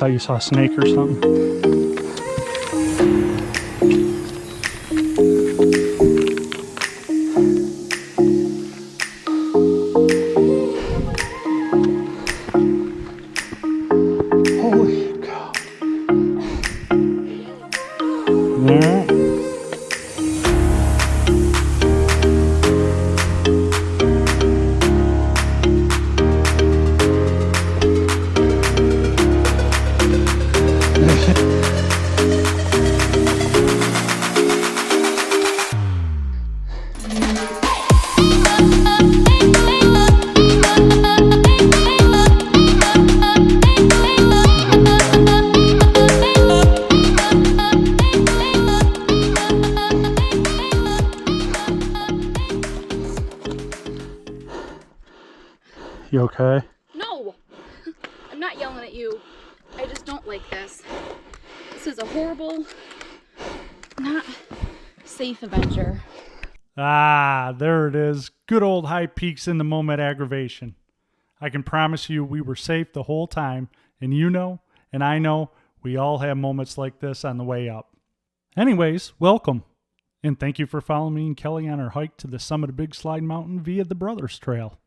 thought you saw a snake or something. Holy cow. Yeah. You okay? No! I'm not yelling at you. I just don't like this. This is a horrible, not safe adventure. Ah, there it is. Good old High Peaks in the moment aggravation. I can promise you we were safe the whole time, and you know, and I know, we all have moments like this on the way up. Anyways, welcome, and thank you for following me and Kelly on our hike to the summit of Big Slide Mountain via the Brothers Trail.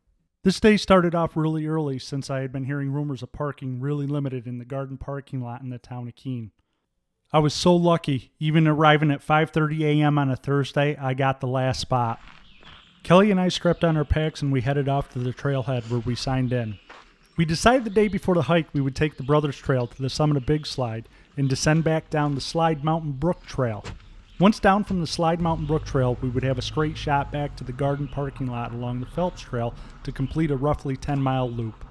This day started off really early since I had been hearing rumors of parking really limited in the garden parking lot in the town of Keene. I was so lucky, even arriving at 5:30 a.m. on a Thursday, I got the last spot. Kelly and I strapped on our packs and we headed off to the trailhead where we signed in. We decided the day before the hike we would take the Brothers Trail to the summit of Big Slide and descend back down the Slide Mountain Brook Trail. Once down from the Slide Mountain Brook Trail, we would have a straight shot back to the garden parking lot along the Phelps Trail to complete a roughly 10-mile loop.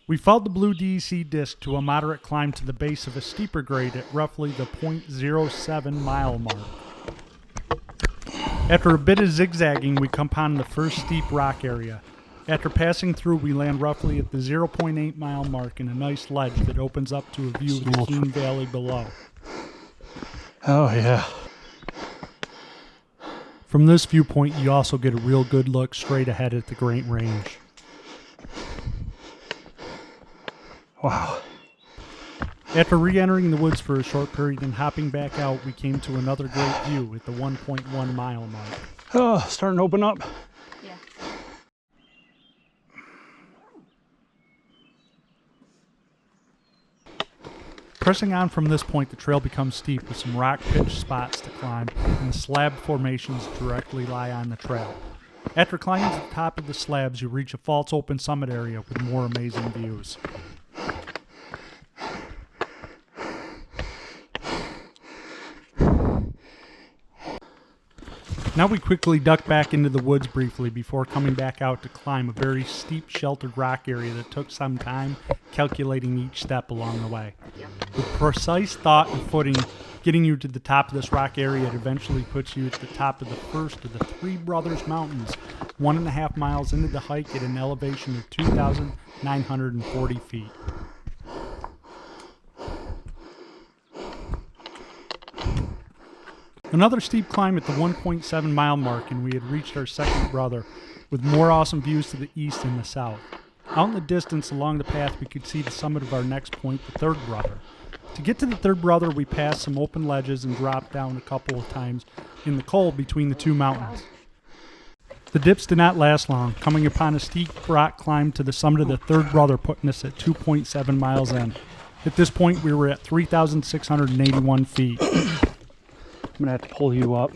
We followed the blue DEC disc to a moderate climb to the base of a steeper grade at roughly the .07 mile mark. After a bit of zigzagging, we come upon the first steep rock area. After passing through, we land roughly at the 0.8 mile mark in a nice ledge that opens up to a view of the Keene Valley below. Oh yeah. From this viewpoint, you also get a real good look straight ahead at the Great Range. Wow. After re-entering the woods for a short period and hopping back out, we came to another great view at the 1.1 mile mark. Oh, starting to open up. Yeah. Pressing on from this point, the trail becomes steep with some rock pitch spots to climb, and the slab formations directly lie on the trail. After climbing to the top of the slabs, you reach a false open summit area with more amazing views. Now we quickly duck back into the woods briefly before coming back out to climb a very steep sheltered rock area that took some time calculating each step along the way. With precise thought and footing getting you to the top of this rock area, it eventually puts you at the top of the first of the Three Brothers Mountains, 1.5 miles into the hike at an elevation of 2,940 feet. Another steep climb at the 1.7 mile mark, and we had reached our second brother, with more awesome views to the east and the south. Out in the distance along the path, we could see the summit of our next point, the third brother. To get to the third brother, we passed some open ledges and dropped down a couple of times in the cold between the two mountains. The dips did not last long, coming upon a steep rock climb to the summit of the third brother, putting us at 2.7 miles in. At this point, we were at 3,681 feet. I'm gonna have to pull you up.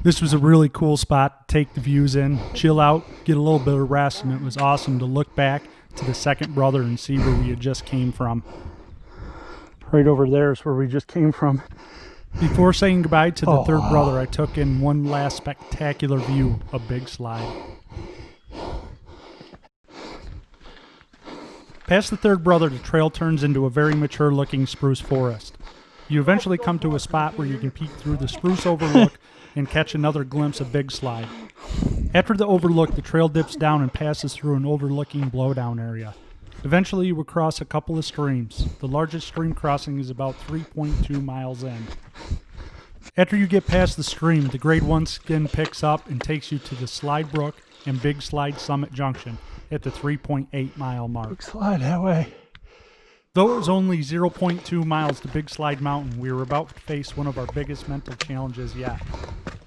This was a really cool spot to take the views in, chill out, get a little bit of rest, and it was awesome to look back to the second brother and see where we had just came from. Right over there is where we just came from. Before saying goodbye to the third brother, I took in one last spectacular view of Big Slide. Past the third brother, the trail turns into a very mature looking spruce forest. You eventually come to a spot where you can peek through the spruce overlook and catch another glimpse of Big Slide. After the overlook, the trail dips down and passes through an overlooking blowdown area. Eventually, you will cross a couple of streams. The largest stream crossing is about 3.2 miles in. After you get past the stream, the Grade 1 skin picks up and takes you to the Slide Brook and Big Slide Summit Junction, at the 3.8 mile mark. Big slide that way. Though it was only 0.2 miles to Big Slide Mountain, we were about to face one of our biggest mental challenges yet.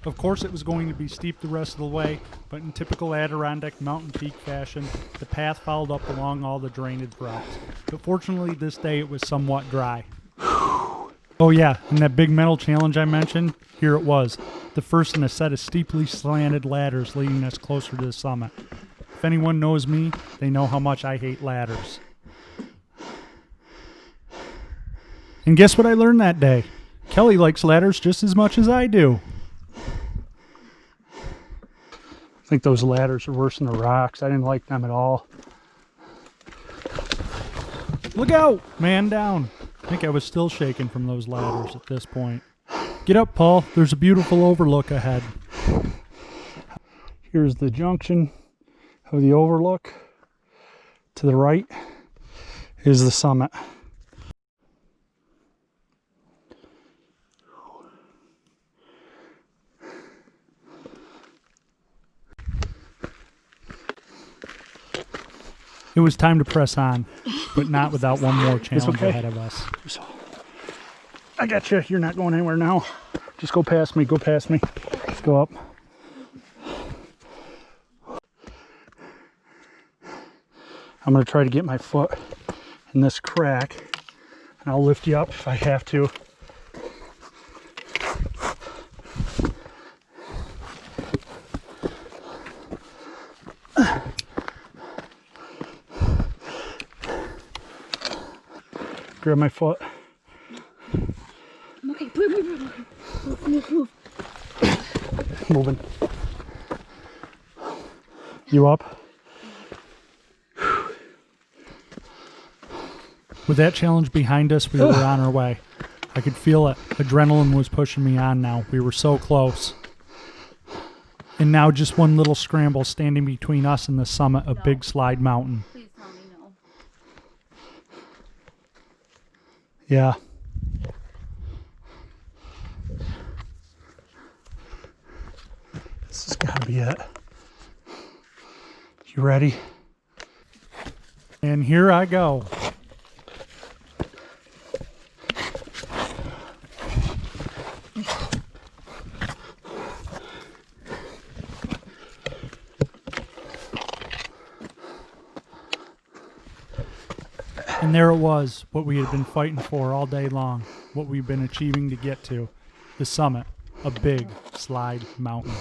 Of course, it was going to be steep the rest of the way, but in typical Adirondack mountain peak fashion, the path followed up along all the drainage routes. But fortunately, this day it was somewhat dry. Oh yeah, and that big mental challenge I mentioned, here it was. The first in a set of steeply slanted ladders leading us closer to the summit. If anyone knows me, they know how much I hate ladders. And guess what I learned that day? Kelly likes ladders just as much as I do. I think those ladders are worse than the rocks. I didn't like them at all. Look out! Man down. I think I was still shaking from those ladders at this point. Get up, Paul. There's a beautiful overlook ahead. Here's the junction of the overlook. To the right is the summit. It was time to press on, but not without one more challenge ahead of us. I got you. You're not going anywhere now. Just go past me. Go past me. Let's go up. I'm going to try to get my foot in this crack, and I'll lift you up if I have to. Grab my foot. I'm okay. Move. Moving. You up? With that challenge behind us, we were on our way. I could feel it. Adrenaline was pushing me on now. We were so close. And now just one little scramble standing between us and the summit of Big Slide Mountain. Please tell me no. Yeah. This has got to be it. You ready? And here I go. And there it was, what we had been fighting for all day long, what we've been achieving to get to, the summit of Big Slide Mountain.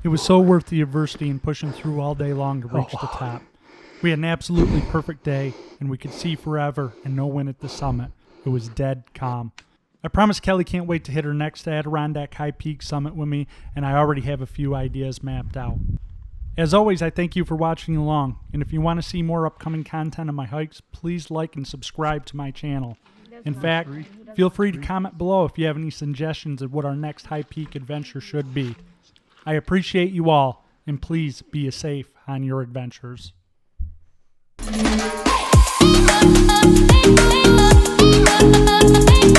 It was so worth the adversity and pushing through all day long to reach the top. We had an absolutely perfect day, and we could see forever and no wind at the summit. It was dead calm. I promise Kelly can't wait to hit her next Adirondack High Peaks summit with me, and I already have a few ideas mapped out. As always, I thank you for watching along, and if you want to see more upcoming content on my hikes, please like and subscribe to my channel. In fact, feel free to comment below if you have any suggestions of what our next high peak adventure should be. I appreciate you all, and please be safe on your adventures. Thank you.